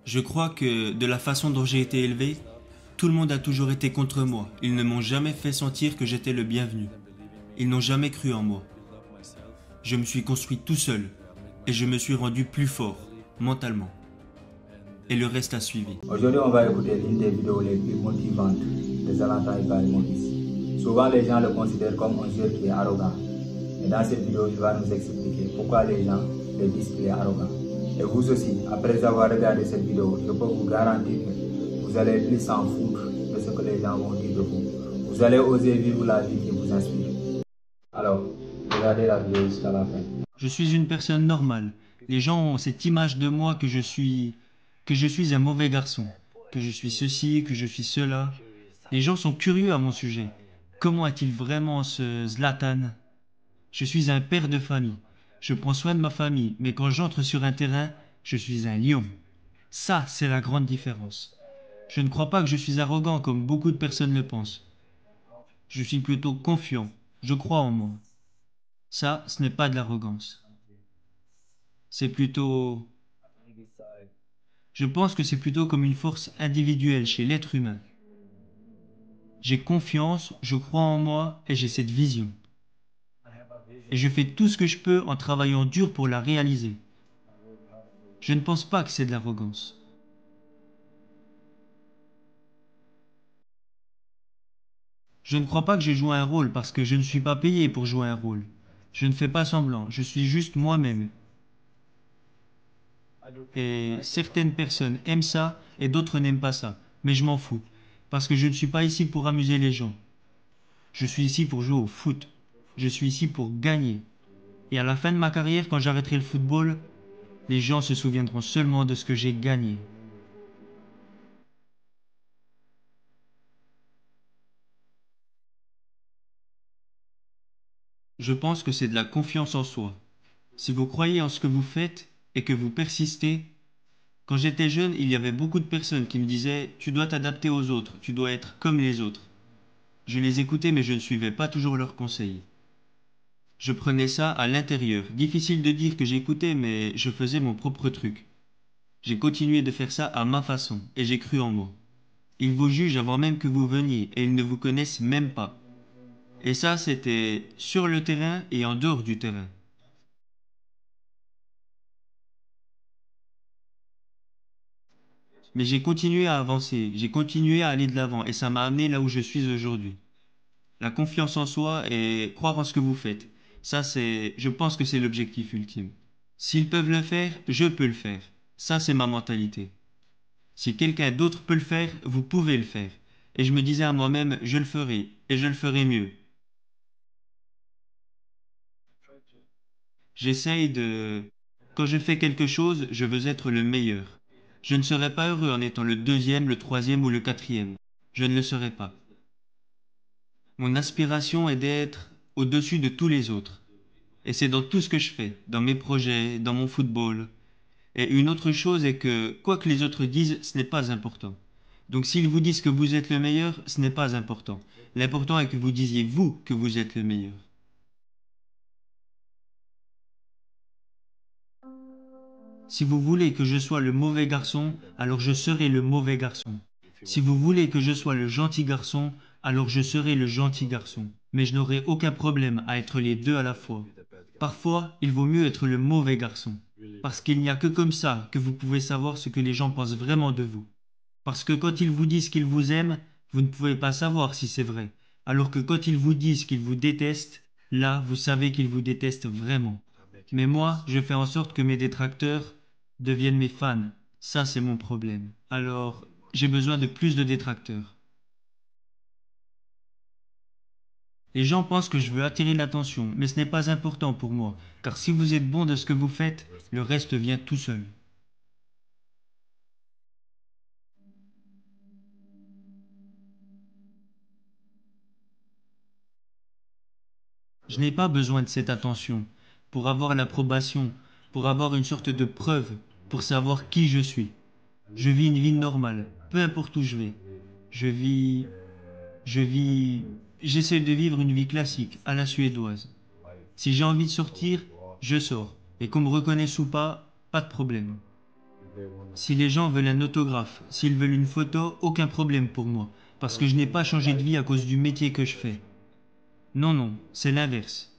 Je crois que, de la façon dont j'ai été élevé, tout le monde a toujours été contre moi. Ils ne m'ont jamais fait sentir que j'étais le bienvenu. Ils n'ont jamais cru en moi. Je me suis construit tout seul et je me suis rendu plus fort, mentalement. Et le reste a suivi. Aujourd'hui, on va écouter l'une des vidéos les plus motivantes de Zlatan Ibrahimovic. Souvent, les gens le considèrent comme un joueur qui est arrogant. Et dans cette vidéo, il va nous expliquer pourquoi les gens le disent qu'il est arrogant. Et vous aussi, après avoir regardé cette vidéo, je peux vous garantir que vous allez plus s'en foutre de ce que les gens vont dire de vous. Vous allez oser vivre la vie qui vous inspire. Alors, regardez la vidéo jusqu'à la fin. Je suis une personne normale. Les gens ont cette image de moi que je suis un mauvais garçon, que je suis ceci, que je suis cela. Les gens sont curieux à mon sujet. Comment est-il vraiment ce Zlatan? Je suis un père de famille. Je prends soin de ma famille, mais quand j'entre sur un terrain, je suis un lion. Ça, c'est la grande différence. Je ne crois pas que je suis arrogant comme beaucoup de personnes le pensent. Je suis plutôt confiant. Je crois en moi. Ça, ce n'est pas de l'arrogance. C'est plutôt... Je pense que c'est plutôt comme une force individuelle chez l'être humain. J'ai confiance, je crois en moi et j'ai cette vision. Et je fais tout ce que je peux en travaillant dur pour la réaliser. Je ne pense pas que c'est de l'arrogance. Je ne crois pas que j'ai joué un rôle parce que je ne suis pas payé pour jouer un rôle. Je ne fais pas semblant, je suis juste moi-même. Et certaines personnes aiment ça et d'autres n'aiment pas ça. Mais je m'en fous. Parce que je ne suis pas ici pour amuser les gens. Je suis ici pour jouer au foot. Je suis ici pour gagner. Et à la fin de ma carrière, quand j'arrêterai le football, les gens se souviendront seulement de ce que j'ai gagné. Je pense que c'est de la confiance en soi. Si vous croyez en ce que vous faites et que vous persistez, quand j'étais jeune, il y avait beaucoup de personnes qui me disaient tu dois t'adapter aux autres, tu dois être comme les autres. Je les écoutais mais je ne suivais pas toujours leurs conseils. Je prenais ça à l'intérieur. Difficile de dire que j'écoutais mais je faisais mon propre truc. J'ai continué de faire ça à ma façon et j'ai cru en moi. Ils vous jugent avant même que vous veniez et ils ne vous connaissent même pas. Et ça, c'était sur le terrain et en dehors du terrain. Mais j'ai continué à avancer, j'ai continué à aller de l'avant et ça m'a amené là où je suis aujourd'hui. La confiance en soi et croire en ce que vous faites. Ça, je pense que c'est l'objectif ultime. S'ils peuvent le faire, je peux le faire. Ça, c'est ma mentalité. Si quelqu'un d'autre peut le faire, vous pouvez le faire. Et je me disais à moi-même, je le ferai, et je le ferai mieux. J'essaye de... Quand je fais quelque chose, je veux être le meilleur. Je ne serai pas heureux en étant le deuxième, le troisième ou le quatrième. Je ne le serai pas. Mon aspiration est d'être au-dessus de tous les autres. Et c'est dans tout ce que je fais, dans mes projets, dans mon football. Et une autre chose est que, quoi que les autres disent, ce n'est pas important. Donc s'ils vous disent que vous êtes le meilleur, ce n'est pas important. L'important est que vous disiez vous que vous êtes le meilleur. Si vous voulez que je sois le mauvais garçon, alors je serai le mauvais garçon. Si vous voulez que je sois le gentil garçon, alors je serai le gentil garçon. Mais je n'aurai aucun problème à être les deux à la fois. Parfois, il vaut mieux être le mauvais garçon. Parce qu'il n'y a que comme ça que vous pouvez savoir ce que les gens pensent vraiment de vous. Parce que quand ils vous disent qu'ils vous aiment, vous ne pouvez pas savoir si c'est vrai. Alors que quand ils vous disent qu'ils vous détestent, là, vous savez qu'ils vous détestent vraiment. Mais moi, je fais en sorte que mes détracteurs deviennent mes fans. Ça, c'est mon problème. Alors, j'ai besoin de plus de détracteurs. Les gens pensent que je veux attirer l'attention, mais ce n'est pas important pour moi, car si vous êtes bon de ce que vous faites, le reste vient tout seul. Je n'ai pas besoin de cette attention pour avoir l'approbation, pour avoir une sorte de preuve, pour savoir qui je suis. Je vis une vie normale, peu importe où je vais. Je vis... Je vis... J'essaie de vivre une vie classique, à la suédoise. Si j'ai envie de sortir, je sors. Et qu'on me reconnaisse ou pas, pas de problème. Si les gens veulent un autographe, s'ils veulent une photo, aucun problème pour moi, parce que je n'ai pas changé de vie à cause du métier que je fais. Non, non, c'est l'inverse.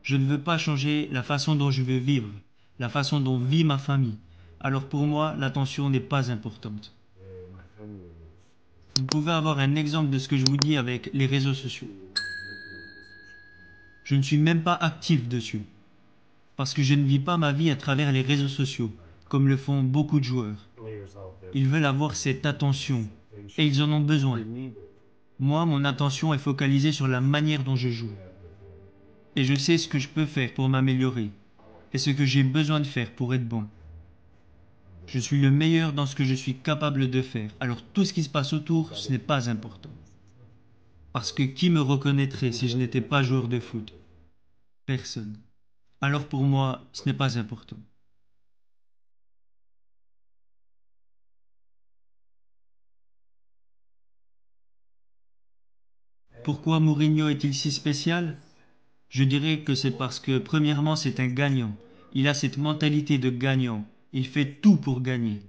Je ne veux pas changer la façon dont je veux vivre, la façon dont vit ma famille. Alors pour moi, l'attention n'est pas importante. Vous pouvez avoir un exemple de ce que je vous dis avec les réseaux sociaux. Je ne suis même pas actif dessus, parce que je ne vis pas ma vie à travers les réseaux sociaux, comme le font beaucoup de joueurs. Ils veulent avoir cette attention, et ils en ont besoin. Moi, mon attention est focalisée sur la manière dont je joue. Et je sais ce que je peux faire pour m'améliorer, et ce que j'ai besoin de faire pour être bon. Je suis le meilleur dans ce que je suis capable de faire, alors tout ce qui se passe autour, ce n'est pas important. Parce que qui me reconnaîtrait si je n'étais pas joueur de foot? Personne. Alors pour moi, ce n'est pas important. Pourquoi Mourinho est-il si spécial? Je dirais que c'est parce que premièrement c'est un gagnant. Il a cette mentalité de gagnant. Il fait tout pour gagner.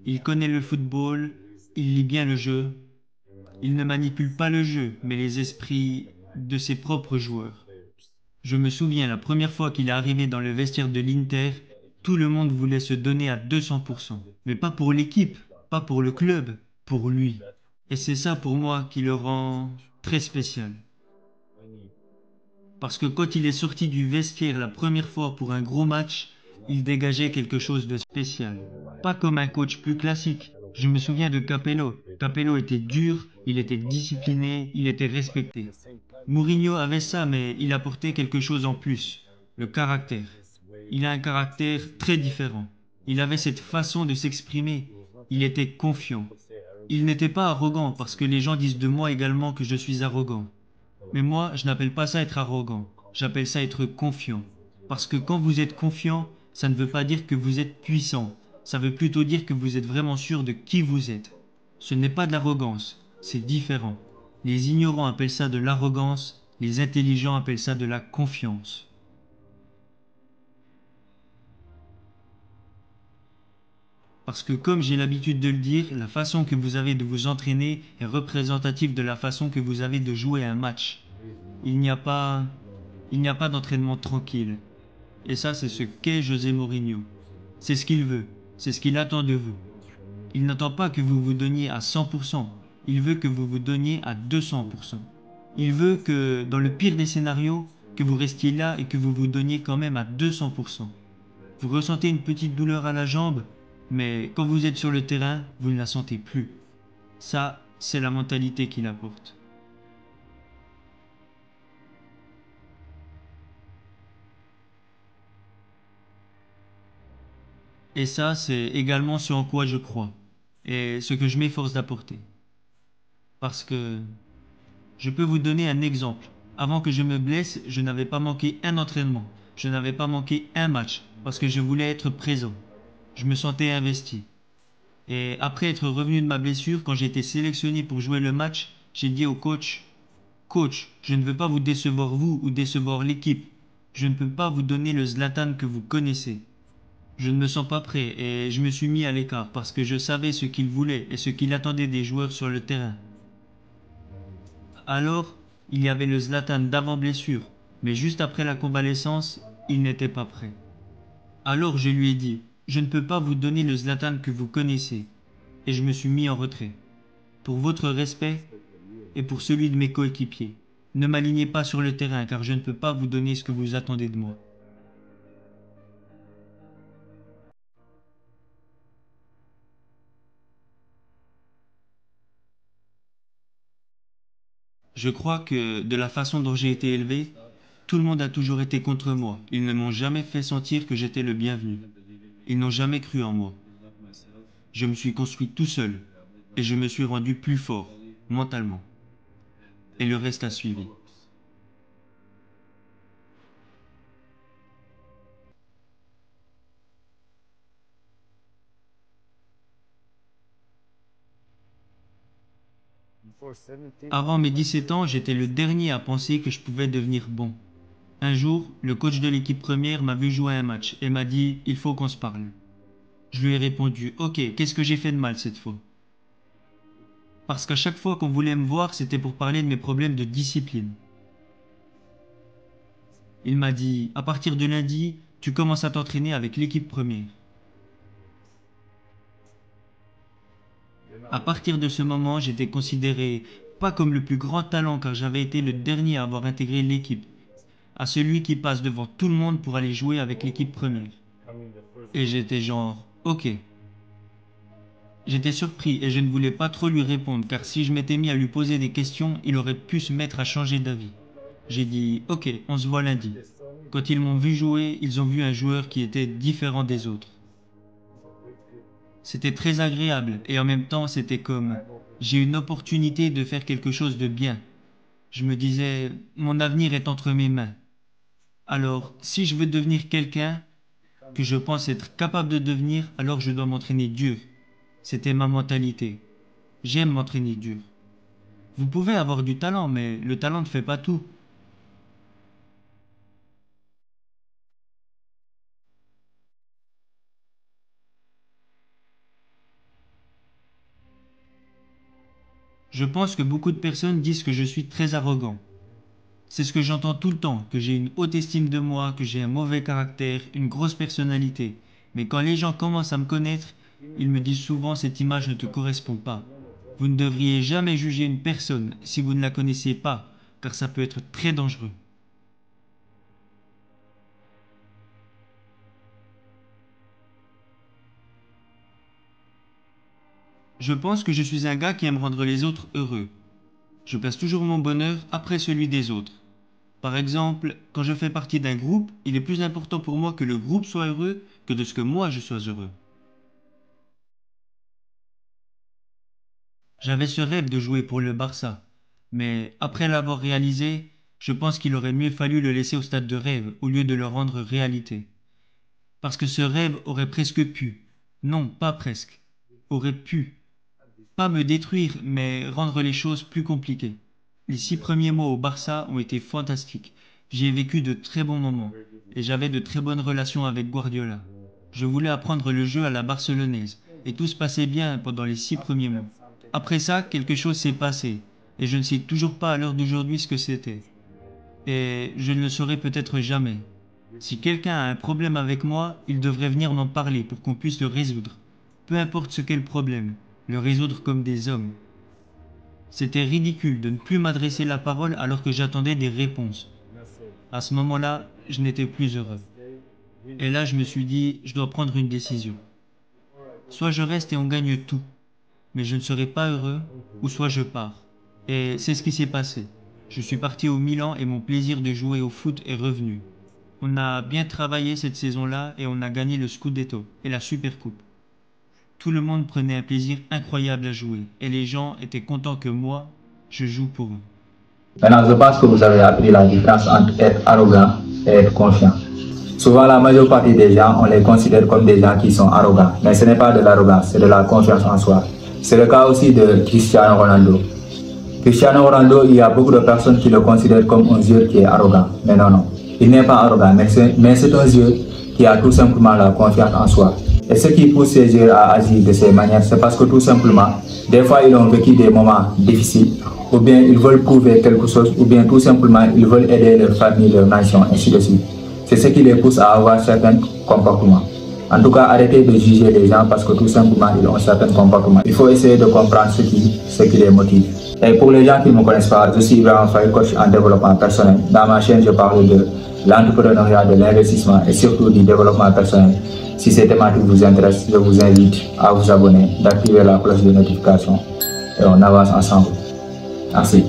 Il connaît le football, il lit bien le jeu. Il ne manipule pas le jeu, mais les esprits de ses propres joueurs. Je me souviens la première fois qu'il est arrivé dans le vestiaire de l'Inter, tout le monde voulait se donner à 200%. Mais pas pour l'équipe, pas pour le club, pour lui. Et c'est ça pour moi qui le rend très spécial. Parce que quand il est sorti du vestiaire la première fois pour un gros match, il dégageait quelque chose de spécial. Pas comme un coach plus classique. Je me souviens de Capello. Capello était dur, il était discipliné, il était respecté. Mourinho avait ça, mais il apportait quelque chose en plus. Le caractère. Il a un caractère très différent. Il avait cette façon de s'exprimer. Il était confiant. Il n'était pas arrogant parce que les gens disent de moi également que je suis arrogant. Mais moi, je n'appelle pas ça être arrogant. J'appelle ça être confiant. Parce que quand vous êtes confiant, ça ne veut pas dire que vous êtes puissant. Ça veut plutôt dire que vous êtes vraiment sûr de qui vous êtes. Ce n'est pas de l'arrogance, c'est différent. Les ignorants appellent ça de l'arrogance, les intelligents appellent ça de la confiance. Parce que comme j'ai l'habitude de le dire, la façon que vous avez de vous entraîner est représentative de la façon que vous avez de jouer un match. Il n'y a pas, il n'y a pas d'entraînement tranquille. Et ça, c'est ce qu'est José Mourinho. C'est ce qu'il veut, c'est ce qu'il attend de vous. Il n'attend pas que vous vous donniez à 100%, il veut que vous vous donniez à 200%. Il veut que, dans le pire des scénarios, que vous restiez là et que vous vous donniez quand même à 200%. Vous ressentez une petite douleur à la jambe, mais quand vous êtes sur le terrain, vous ne la sentez plus. Ça, c'est la mentalité qu'il apporte. Et ça, c'est également ce en quoi je crois, et ce que je m'efforce d'apporter. Parce que je peux vous donner un exemple. Avant que je me blesse, je n'avais pas manqué un entraînement. Je n'avais pas manqué un match parce que je voulais être présent. Je me sentais investi. Et après être revenu de ma blessure, quand j'ai été sélectionné pour jouer le match, j'ai dit au coach, Coach, je ne veux pas vous décevoir vous ou décevoir l'équipe. Je ne peux pas vous donner le Zlatan que vous connaissez. Je ne me sens pas prêt et je me suis mis à l'écart parce que je savais ce qu'il voulait et ce qu'il attendait des joueurs sur le terrain. Alors, il y avait le Zlatan d'avant blessure, mais juste après la convalescence, il n'était pas prêt. Alors je lui ai dit, je ne peux pas vous donner le Zlatan que vous connaissez, et je me suis mis en retrait. Pour votre respect et pour celui de mes coéquipiers, ne m'alignez pas sur le terrain car je ne peux pas vous donner ce que vous attendez de moi. Je crois que de la façon dont j'ai été élevé, tout le monde a toujours été contre moi. Ils ne m'ont jamais fait sentir que j'étais le bienvenu. Ils n'ont jamais cru en moi. Je me suis construit tout seul et je me suis rendu plus fort, mentalement. Et le reste a suivi. Avant mes 17 ans, j'étais le dernier à penser que je pouvais devenir bon. Un jour, le coach de l'équipe première m'a vu jouer un match et m'a dit « Il faut qu'on se parle ». Je lui ai répondu, ok, qu'est-ce que j'ai fait de mal cette fois? Parce qu'à chaque fois qu'on voulait me voir, c'était pour parler de mes problèmes de discipline. Il m'a dit, à partir de lundi, tu commences à t'entraîner avec l'équipe première. À partir de ce moment, j'étais considéré pas comme le plus grand talent car j'avais été le dernier à avoir intégré l'équipe, à celui qui passe devant tout le monde pour aller jouer avec l'équipe première. Et j'étais genre, ok. J'étais surpris et je ne voulais pas trop lui répondre car si je m'étais mis à lui poser des questions, il aurait pu se mettre à changer d'avis. J'ai dit, ok, on se voit lundi. Quand ils m'ont vu jouer, ils ont vu un joueur qui était différent des autres. C'était très agréable et en même temps c'était comme, j'ai une opportunité de faire quelque chose de bien. Je me disais, mon avenir est entre mes mains. Alors, si je veux devenir quelqu'un que je pense être capable de devenir, alors je dois m'entraîner dur. C'était ma mentalité. J'aime m'entraîner dur. Vous pouvez avoir du talent, mais le talent ne fait pas tout. Je pense que beaucoup de personnes disent que je suis très arrogant. C'est ce que j'entends tout le temps, que j'ai une haute estime de moi, que j'ai un mauvais caractère, une grosse personnalité. Mais quand les gens commencent à me connaître, ils me disent souvent cette image ne te correspond pas. Vous ne devriez jamais juger une personne si vous ne la connaissez pas, car ça peut être très dangereux. Je pense que je suis un gars qui aime rendre les autres heureux. Je place toujours mon bonheur après celui des autres. Par exemple, quand je fais partie d'un groupe, il est plus important pour moi que le groupe soit heureux que de ce que moi je sois heureux. J'avais ce rêve de jouer pour le Barça, mais après l'avoir réalisé, je pense qu'il aurait mieux fallu le laisser au stade de rêve au lieu de le rendre réalité. Parce que ce rêve aurait presque pu, non pas presque, aurait pu, pas me détruire, mais rendre les choses plus compliquées. Les 6 premiers mois au Barça ont été fantastiques. J'y ai vécu de très bons moments, et j'avais de très bonnes relations avec Guardiola. Je voulais apprendre le jeu à la barcelonaise, et tout se passait bien pendant les 6 premiers mois. Après ça, quelque chose s'est passé, et je ne sais toujours pas à l'heure d'aujourd'hui ce que c'était. Et je ne le saurai peut-être jamais. Si quelqu'un a un problème avec moi, il devrait venir m'en parler pour qu'on puisse le résoudre. Peu importe ce qu'est le problème, le résoudre comme des hommes. C'était ridicule de ne plus m'adresser la parole alors que j'attendais des réponses. À ce moment-là, je n'étais plus heureux. Et là, je me suis dit, je dois prendre une décision. Soit je reste et on gagne tout, mais je ne serai pas heureux, ou soit je pars. Et c'est ce qui s'est passé. Je suis parti au Milan et mon plaisir de jouer au foot est revenu. On a bien travaillé cette saison-là et on a gagné le Scudetto et la Supercoupe. Tout le monde prenait un plaisir incroyable à jouer et les gens étaient contents que moi, je joue pour eux. Maintenant, je pense que vous avez appris la différence entre être arrogant et être confiant. Souvent, la majeure partie des gens, on les considère comme des gens qui sont arrogants. Mais ce n'est pas de l'arrogance, c'est de la confiance en soi. C'est le cas aussi de Cristiano Ronaldo. Cristiano Ronaldo, il y a beaucoup de personnes qui le considèrent comme un joueur qui est arrogant. Mais non, non. Il n'est pas arrogant, mais c'est un joueur qui a tout simplement la confiance en soi. Et ce qui pousse ces joueurs à agir de ces manières, c'est parce que tout simplement, des fois, ils ont vécu des moments difficiles, ou bien ils veulent prouver quelque chose, ou bien tout simplement, ils veulent aider leur famille, leur nation, ainsi de suite. C'est ce qui les pousse à avoir certains comportements. En tout cas, arrêtez de juger les gens parce que tout simplement, ils ont certains comportements. Il faut essayer de comprendre ce qui les motive. Et pour les gens qui ne me connaissent pas, je suis Ibrahim Faye, coach en développement personnel. Dans ma chaîne, je parle de l'entrepreneuriat, de l'investissement et surtout du développement personnel. Si ces thématiques vous intéressent, je vous invite à vous abonner, d'activer la cloche de notification et on avance ensemble. Merci.